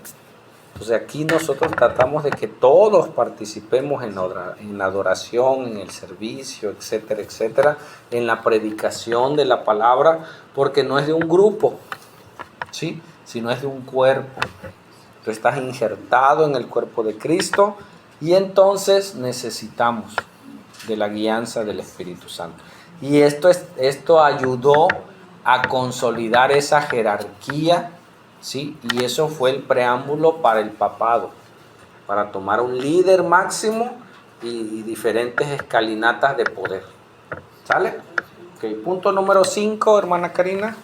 S1: Entonces, aquí nosotros tratamos de que todos participemos en la adoración, en el servicio, etcétera, etcétera, en la predicación de la palabra, porque no es de un grupo, ¿sí? Sino es de un cuerpo. Tú estás injertado en el cuerpo de Cristo y entonces necesitamos de la guianza del Espíritu Santo. Y esto ayudó a consolidar esa jerarquía, ¿sí? Y eso fue el preámbulo para el papado, para tomar un líder máximo y diferentes escalinatas de poder. ¿Sale? Okay. Punto número 5, hermana Karina.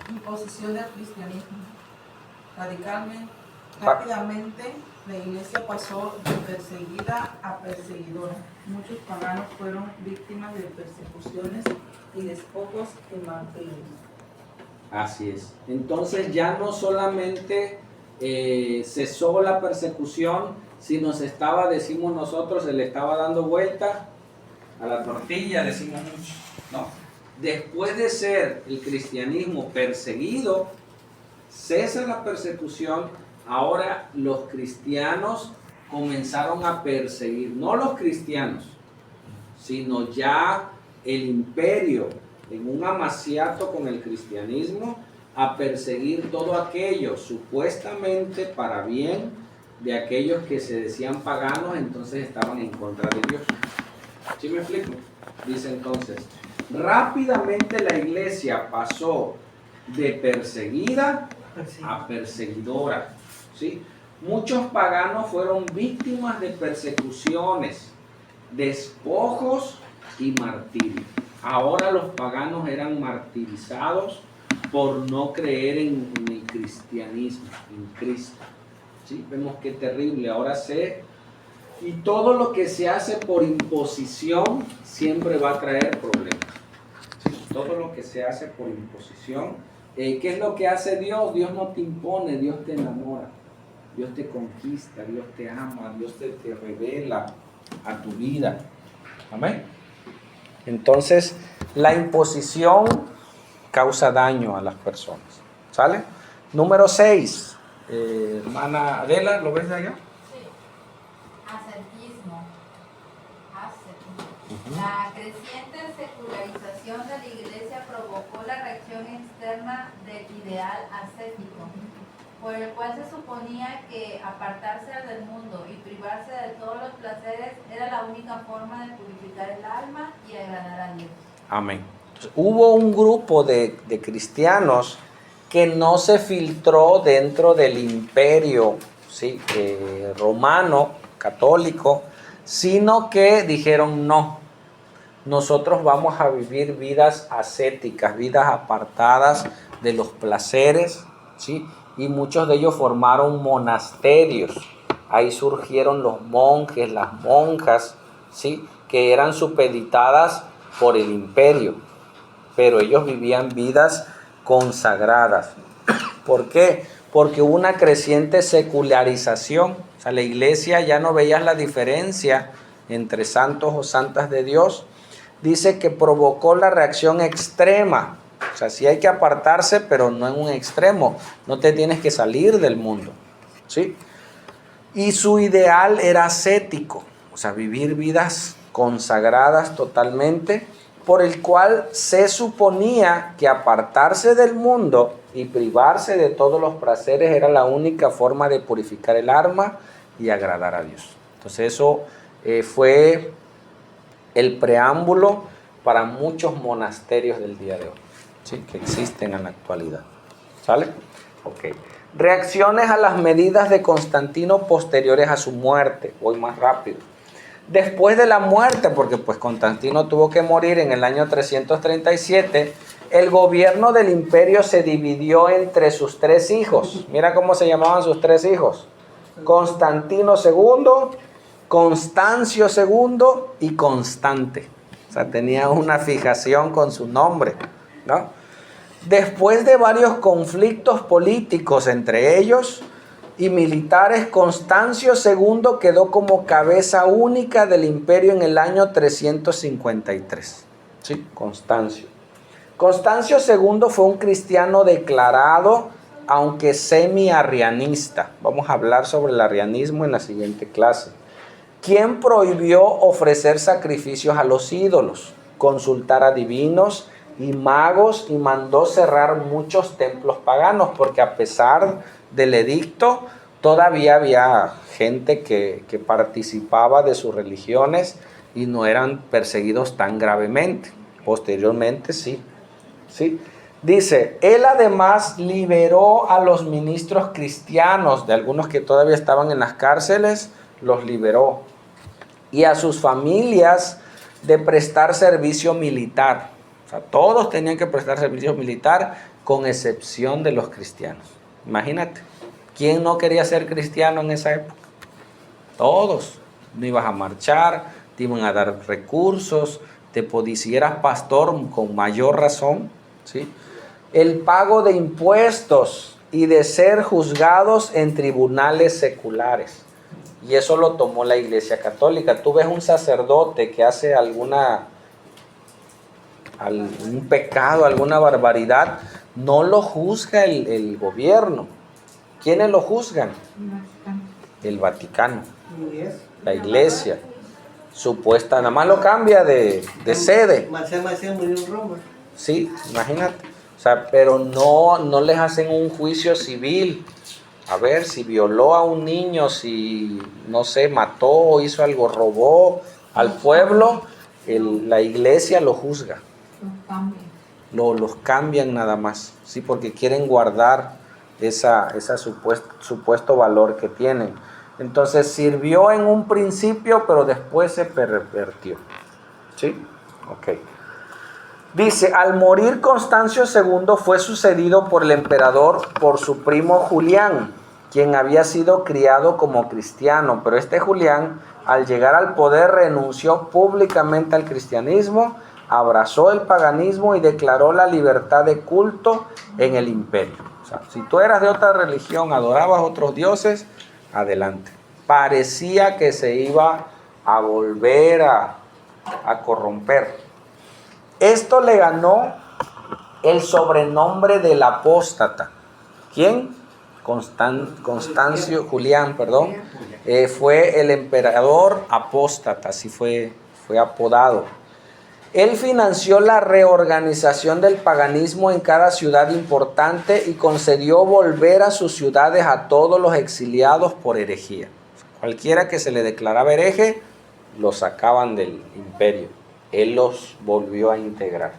S10: Imposición del cristianismo. Rápidamente, la iglesia pasó de perseguida a perseguidora. Muchos paganos fueron víctimas de persecuciones y despojos y martirios.
S1: Así es. Entonces ya no solamente cesó la persecución, sino decimos nosotros, se le estaba dando vuelta a la tortilla, decimos mucho, ¿no? Después de ser el cristianismo perseguido, cesa la persecución, ahora los cristianos comenzaron a perseguir, no los cristianos, sino ya el imperio, en un amaciato con el cristianismo, a perseguir todo aquello supuestamente para bien de aquellos que se decían paganos, entonces estaban en contra de Dios. ¿Sí me explico? Dice entonces, rápidamente la iglesia pasó de perseguida a perseguidora, ¿sí? Muchos paganos fueron víctimas de persecuciones, despojos y martirio. Ahora los paganos eran martirizados por no creer en el cristianismo, en Cristo. ¿Sí? Vemos qué terrible. Ahora y todo lo que se hace por imposición siempre va a traer problemas. ¿Sí? Todo lo que se hace por imposición. ¿Qué es lo que hace Dios? Dios no te impone, Dios te enamora. Dios te conquista, Dios te ama, Dios te revela a tu vida. Amén. Entonces, la imposición causa daño a las personas. ¿Sale? Número 6. Hermana Adela, ¿lo ves de allá?
S4: Ascetismo. La creciente secularización de la Iglesia provocó la reacción externa del ideal ascético, por el cual se suponía que apartarse del mundo y privarse de todos los placeres era la única forma de purificar el alma y agradar a Dios.
S1: Amén. Entonces, hubo un grupo de cristianos que no se filtró dentro del imperio, ¿sí? Romano, católico, sino que dijeron no. Nosotros vamos a vivir vidas ascéticas, vidas apartadas de los placeres, ¿sí? Y muchos de ellos formaron monasterios. Ahí surgieron los monjes, las monjas, ¿sí? Que eran supeditadas por el imperio, pero ellos vivían vidas consagradas. ¿Por qué? Porque hubo una creciente secularización. O sea, la iglesia ya no veías la diferencia entre santos o santas de Dios. Dice que provocó la reacción extrema. O sea, sí hay que apartarse, pero no en un extremo. No te tienes que salir del mundo, ¿sí? Y su ideal era ascético, o sea, vivir vidas consagradas totalmente, por el cual se suponía que apartarse del mundo y privarse de todos los placeres era la única forma de purificar el alma y agradar a Dios. Entonces eso fue el preámbulo para muchos monasterios del día de hoy, ¿sí? Que existen en la actualidad. ¿Sale? Ok. Reacciones a las medidas de Constantino posteriores a su muerte. Voy más rápido. Después de la muerte, porque pues Constantino tuvo que morir en el año 337, el gobierno del imperio se dividió entre sus 3 hijos. Mira cómo se llamaban sus 3 hijos. Constantino II, Constancio II y Constante. O sea, tenía una fijación con su nombre, ¿no? Después de varios conflictos políticos entre ellos y militares, Constancio II quedó como cabeza única del imperio en el año 353. ¿Sí? Constancio. Constancio II fue un cristiano declarado, aunque semi-arrianista. Vamos a hablar sobre el arrianismo en la siguiente clase. Quien prohibió ofrecer sacrificios a los ídolos, consultar a divinos y magos, y mandó cerrar muchos templos paganos, porque a pesar del edicto todavía había gente que participaba de sus religiones y no eran perseguidos tan gravemente. Posteriormente sí. Dice, él además liberó a los ministros cristianos, de algunos que todavía estaban en las cárceles, los liberó, y a sus familias de prestar servicio militar. O sea, todos tenían que prestar servicio militar, con excepción de los cristianos. Imagínate, ¿quién no quería ser cristiano en esa época? Todos. No ibas a marchar, te iban a dar recursos, si eras pastor, con mayor razón, ¿sí? El pago de impuestos y de ser juzgados en tribunales seculares. Y eso lo tomó la Iglesia Católica. Tú ves un sacerdote que hace algún pecado, alguna barbaridad, no lo juzga el gobierno. ¿Quiénes lo juzgan? El Vaticano, la Iglesia. Supuesta, nada más lo cambia de sede.
S2: Marcial murió en Roma.
S1: Sí, imagínate. O sea, pero no les hacen un juicio civil. A ver, si violó a un niño, si, no sé, mató, hizo algo, robó al pueblo, la iglesia lo juzga. Los cambian nada más, ¿sí? Porque quieren guardar esa supuesto valor que tienen. Entonces sirvió en un principio, pero después se pervertió. ¿Sí? Ok. Dice, al morir Constancio II fue sucedido por el emperador por su primo Julián, quien había sido criado como cristiano, pero este Julián, al llegar al poder, renunció públicamente al cristianismo, abrazó el paganismo y declaró la libertad de culto en el imperio. O sea, si tú eras de otra religión, adorabas otros dioses, adelante. Parecía que se iba a volver a corromper. Esto le ganó el sobrenombre del apóstata. ¿Quién? Constancio Julián, perdón. Fue el emperador apóstata, así fue apodado. Él financió la reorganización del paganismo en cada ciudad importante y concedió volver a sus ciudades a todos los exiliados por herejía. Cualquiera que se le declaraba hereje, lo sacaban del imperio. Él los volvió a integrar.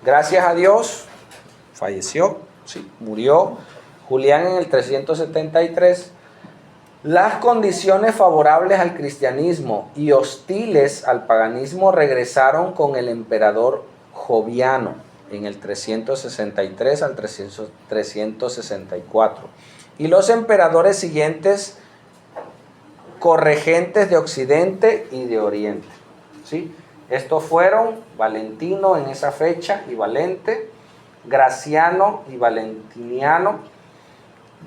S1: Gracias a Dios, falleció, sí, murió Julián en el 373. Las condiciones favorables al cristianismo y hostiles al paganismo regresaron con el emperador Joviano en el 363 al 364. Y los emperadores siguientes, corregentes de Occidente y de Oriente. ¿Sí? Estos fueron Valentino en esa fecha y Valente, Graciano y Valentiniano,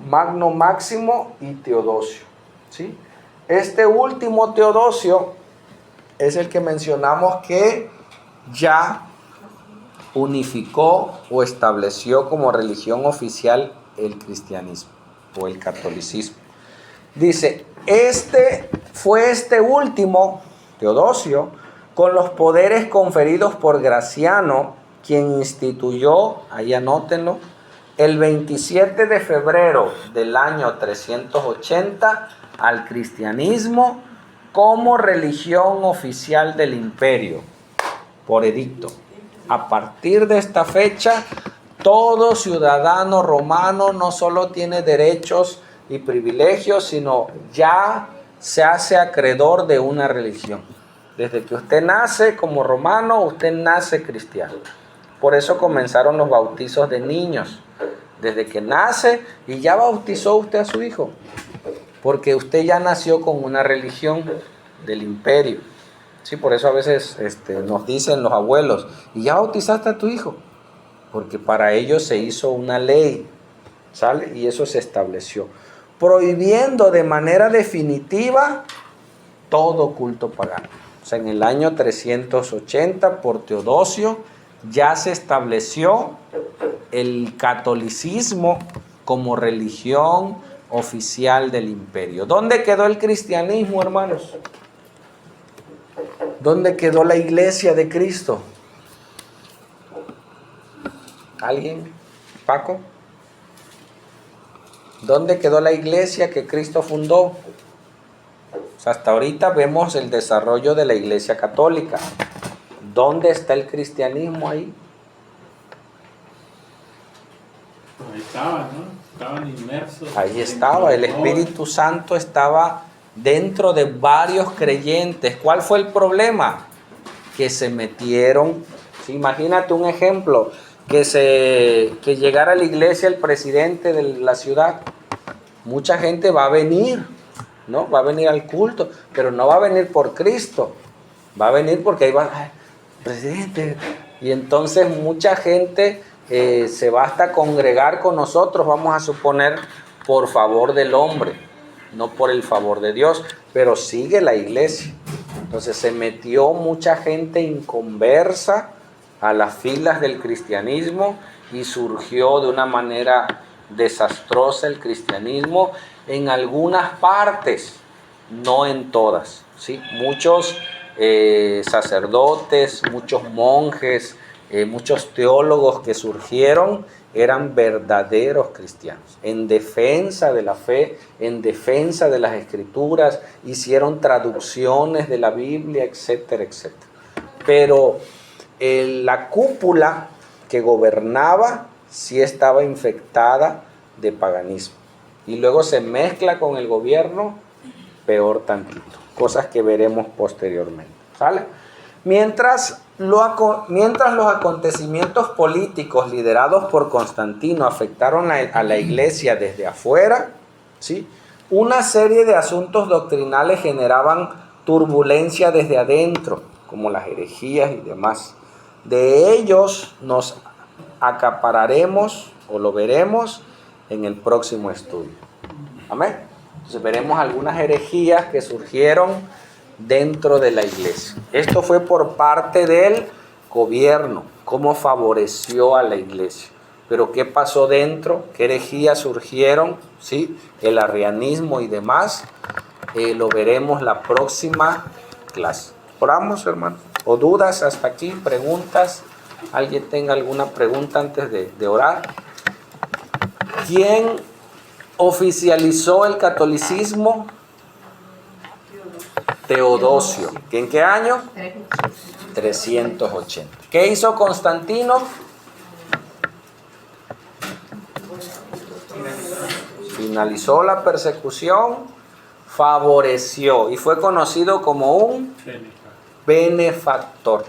S1: Magno Máximo y Teodosio. ¿Sí? Este último Teodosio es el que mencionamos que ya unificó o estableció como religión oficial el cristianismo o el catolicismo. Dice, este último Teodosio, con los poderes conferidos por Graciano, quien instituyó, ahí anótenlo, el 27 de febrero del año 380 al cristianismo como religión oficial del imperio, por edicto. A partir de esta fecha, todo ciudadano romano no solo tiene derechos y privilegios, sino ya se hace acreedor de una religión. Desde que usted nace como romano, usted nace cristiano. Por eso comenzaron los bautizos de niños. Desde que nace y ya bautizó usted a su hijo. Porque usted ya nació con una religión del imperio. Sí, por eso a veces nos dicen los abuelos, ¿y ya bautizaste a tu hijo? Porque para ellos se hizo una ley, ¿sale? Y eso se estableció, prohibiendo de manera definitiva todo culto pagano. O sea, en el año 380 por Teodosio ya se estableció el catolicismo como religión oficial del imperio. ¿Dónde quedó el cristianismo, hermanos? ¿Dónde quedó la iglesia de Cristo? ¿Alguien? ¿Paco? ¿Dónde quedó la iglesia que Cristo fundó? O sea, hasta ahorita vemos el desarrollo de la iglesia católica. ¿Dónde está el cristianismo ahí?
S5: Ahí estaban, ¿no? Estaban inmersos.
S1: Ahí estaba, el Espíritu Santo estaba dentro de varios creyentes. ¿Cuál fue el problema? Que se metieron. ¿Sí? Imagínate un ejemplo, que llegara a la iglesia el presidente de la ciudad. Mucha gente va a venir, ¿no? Va a venir al culto, pero no va a venir por Cristo. Va a venir porque ahí va, ay, presidente. Y entonces mucha gente se va hasta congregar con nosotros, vamos a suponer, por favor del hombre, no por el favor de Dios, pero sigue la iglesia. Entonces se metió mucha gente inconversa a las filas del cristianismo y surgió de una manera desastrosa el cristianismo en algunas partes, no en todas, ¿sí? Muchos sacerdotes, muchos monjes, muchos teólogos que surgieron eran verdaderos cristianos, en defensa de la fe, en defensa de las escrituras, hicieron traducciones de la Biblia, etcétera, etcétera. Pero la cúpula que gobernaba sí estaba infectada de paganismo. Y luego se mezcla con el gobierno, peor tantito. Cosas que veremos posteriormente. ¿Sale? Mientras los acontecimientos políticos liderados por Constantino afectaron a la iglesia desde afuera, ¿sí? Una serie de asuntos doctrinales generaban turbulencia desde adentro, como las herejías y demás. De ellos nos acapararemos o lo veremos en el próximo estudio. Amén. Entonces veremos algunas herejías que surgieron dentro de la iglesia. Esto fue por parte del gobierno, cómo favoreció a la iglesia. Pero ¿qué pasó dentro? ¿Qué herejías surgieron? ¿Sí? El arrianismo y demás. Lo veremos la próxima clase. Oramos, hermano. ¿O dudas hasta aquí? ¿Preguntas? ¿Alguien tenga alguna pregunta antes de orar? ¿Quién oficializó el catolicismo? Teodosio. ¿En qué año? 380. ¿Qué hizo Constantino? Finalizó la persecución, favoreció y fue conocido como un benefactor.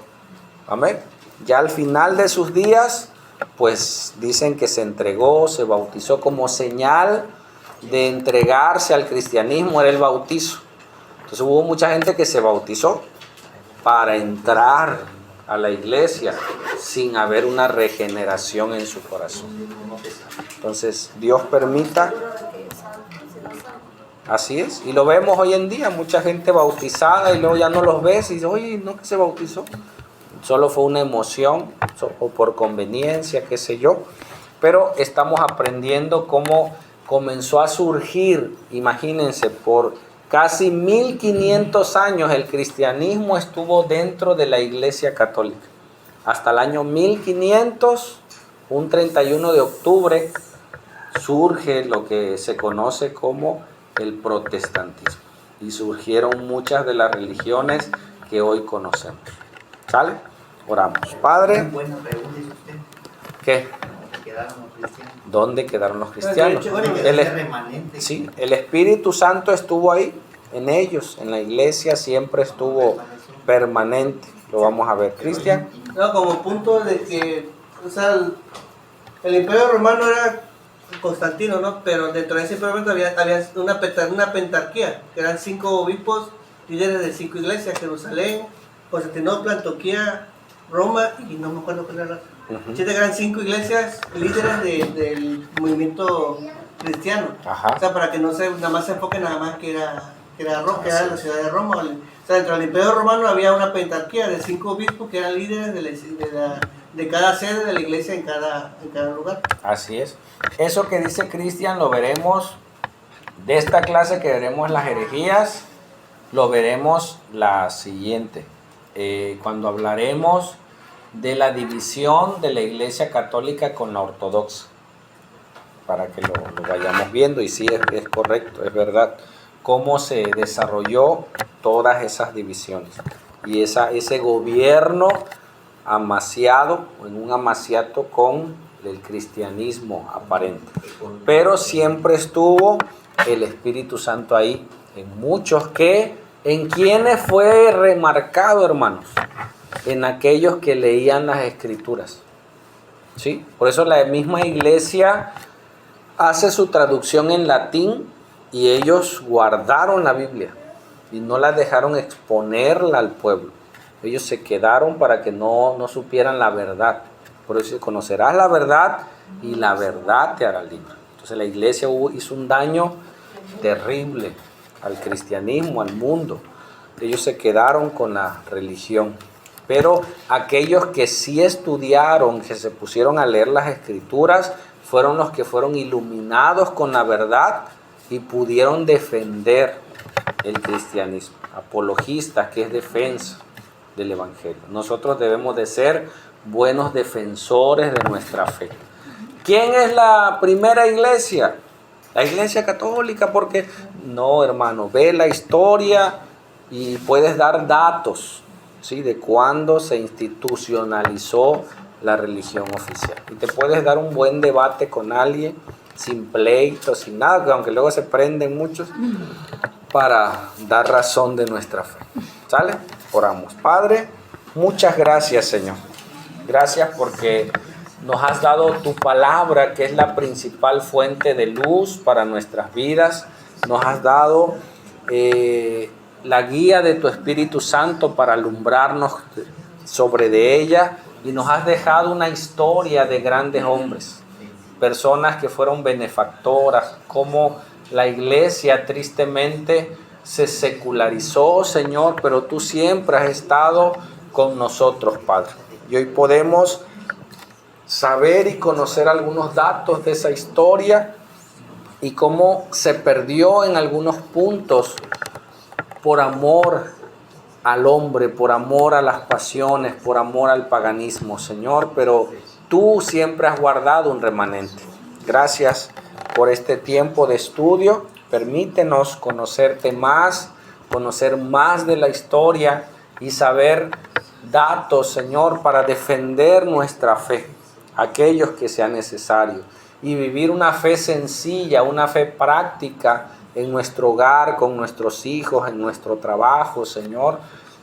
S1: Amén. Ya al final de sus días, pues dicen que se entregó, se bautizó como señal de entregarse al cristianismo, era el bautizo. Entonces hubo mucha gente que se bautizó para entrar a la iglesia sin haber una regeneración en su corazón. Entonces Dios permita. Así es, y lo vemos hoy en día, mucha gente bautizada y luego ya no los ves y dices, oye, no que se bautizó. Solo fue una emoción o por conveniencia, qué sé yo. Pero estamos aprendiendo cómo comenzó a surgir, imagínense, por casi 1500 años el cristianismo estuvo dentro de la Iglesia Católica. Hasta el año 1500, un 31 de octubre, surge lo que se conoce como el protestantismo. Y surgieron muchas de las religiones que hoy conocemos. ¿Sale? Oramos. Padre.
S6: Buena pregunta, dice usted.
S1: ¿Qué?
S6: ¿Quedaron los cristianos?
S1: ¿Dónde quedaron los cristianos? Sí, el Espíritu Santo estuvo ahí, en ellos, en la iglesia siempre estuvo permanente. Lo vamos a ver. Cristian.
S2: No, como punto de que, o sea, el Imperio Romano era Constantino, ¿no? Pero dentro de ese Imperio Romano había una pentarquía, que eran 5 obispos, líderes de 5 iglesias: Jerusalén, Constantinopla, Antioquía, Roma y no me acuerdo cuál era la otra. Siete eran 5 iglesias líderes del movimiento cristiano.
S1: Ajá.
S2: O sea, para que no se nada más se enfoque nada más que era Roma, que era la ciudad de Roma. O sea, dentro del Imperio Romano había una pentarquía de 5 obispos que eran líderes de cada sede de la iglesia en cada lugar.
S1: Así es. Eso que dice Cristian lo veremos de esta clase que veremos las herejías, lo veremos la siguiente. Cuando hablaremos de la división de la Iglesia Católica con la Ortodoxa, para que lo vayamos viendo. Y sí, es correcto, es verdad, cómo se desarrolló todas esas divisiones y ese gobierno amaciado, en un amaciato con el cristianismo aparente. Pero siempre estuvo el Espíritu Santo ahí, en muchos ¿en quiénes fue remarcado, hermanos? En aquellos que leían las Escrituras. ¿Sí? Por eso la misma iglesia hace su traducción en latín y ellos guardaron la Biblia y no la dejaron exponerla al pueblo. Ellos se quedaron para que no supieran la verdad. Por eso conocerás la verdad y la verdad te hará libre. Entonces la iglesia hizo un daño terrible al cristianismo, al mundo. Ellos se quedaron con la religión. Pero aquellos que sí estudiaron, que se pusieron a leer las Escrituras, fueron los que fueron iluminados con la verdad y pudieron defender el cristianismo. Apologistas, que es defensa del Evangelio. Nosotros debemos de ser buenos defensores de nuestra fe. ¿Quién es la primera iglesia? La Iglesia Católica, porque no, hermano, ve la historia y puedes dar datos, ¿sí?, de cuándo se institucionalizó la religión oficial. Y te puedes dar un buen debate con alguien, sin pleito, sin nada, aunque luego se prenden muchos, para dar razón de nuestra fe. ¿Sale? Oramos. Padre, muchas gracias, Señor. Gracias porque nos has dado tu palabra, que es la principal fuente de luz para nuestras vidas. Nos has dado la guía de tu Espíritu Santo para alumbrarnos sobre de ella, y nos has dejado una historia de grandes hombres, personas que fueron benefactoras, como la iglesia tristemente se secularizó, Señor, pero tú siempre has estado con nosotros, Padre. Y hoy podemos saber y conocer algunos datos de esa historia y cómo se perdió en algunos puntos por amor al hombre, por amor a las pasiones, por amor al paganismo, Señor, pero tú siempre has guardado un remanente. Gracias por este tiempo de estudio. Permítenos conocerte más, conocer más de la historia y saber datos, Señor, para defender nuestra fe, aquellos que sea necesario, y vivir una fe sencilla, una fe práctica en nuestro hogar, con nuestros hijos, en nuestro trabajo, Señor.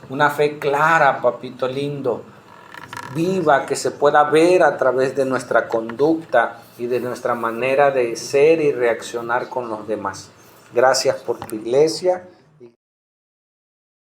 S1: Una fe clara, papito lindo, viva, que se pueda ver a través de nuestra conducta y de nuestra manera de ser y reaccionar con los demás. Gracias por tu iglesia.